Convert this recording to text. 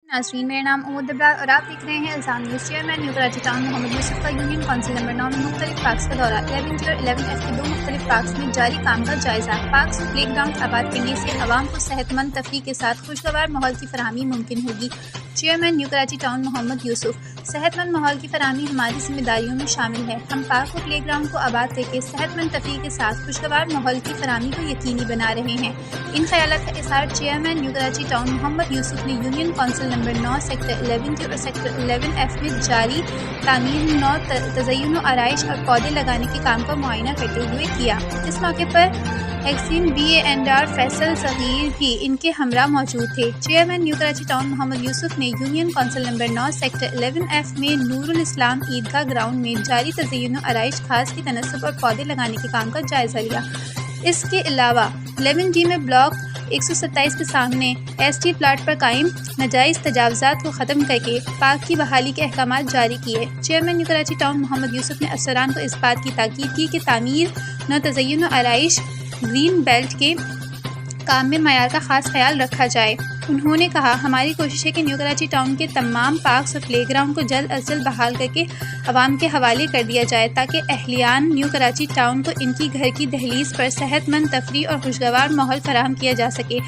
नाज़रीन, मेरा नाम उमद अब्रार और आप देख रहे हैं इल्ज़ाम news. Chairman New Karachi Town Mohammad Yusuf का यूनियन कौंसिल नंबर 9 में मुख्तलिफ पार्क्स का दौरा। 11G और 11F के 2 मुख्तलिफ पार्क्स में जारी काम का जायज़ा। पार्क्स और प्ले ग्राउंड आबाद करने से आवाम को सेहतमंद तफरीह के साथ खुशगवार माहौल की फराहमी मुमकिन होगी। Chairman New Karachi Town Mohammad Yusuf: सेहतमंद माहौल की फराहमी हमारी जिम्मेदारियों में शामिल है। हम पार्क और प्ले ग्राउंड को आबाद करके सेहतमंद तफरीह के साथ खुशगवार माहौल की फराहमी को यकीनी बना रहे हैं। इन ख्यालात का इज़हार chairman New Karachi Town Mohammad Yusuf ने union council number 9 sector 11G और सेक्टर 11F में जारी तामीर नौ तज़य्युन व आराइश और पौधे लगाने के काम का मुआयना करते हुए किया। इस मौके पर एक्सिन BA&R फैसल सगीर भी इनके हमरा मौजूद थे। Chairman New Karachi Town Mohammad Yusuf ने union council number 9 sector 11F में नूरुल इस्लाम ईदगाह ग्राउंड में जारी तज़य्युन व आराइश खास की तनस्सुब और पौधे लगाने के काम का जायज़ा लिया। इसके अलावा 11G में ब्लॉक 127 के सामने ST प्लाट पर कायम नाजायज़ तजावुज़ात को ख़त्म करके पार्क की बहाली के अहकामात जारी किए। Chairman New Karachi Town Mohammad Yusuf ने अफसरान को इस बात की ताकीद की कि तामीर न तज़य्युन व आराइश ग्रीन बेल्ट के काम में मयार का ख़ास ख्याल रखा जाए। उन्होंने कहा, हमारी कोशिश है कि न्यू कराची टाउन के तमाम पार्क्स और प्ले ग्राउंड को जल्द अज जल्द बहाल करके आवाम के हवाले कर दिया जाए ताकि अहलियान न्यू कराची टाउन को इनकी घर की दहलीज पर सेहतमंद तफरीह और खुशगवार माहौल फराहम किया जा सके।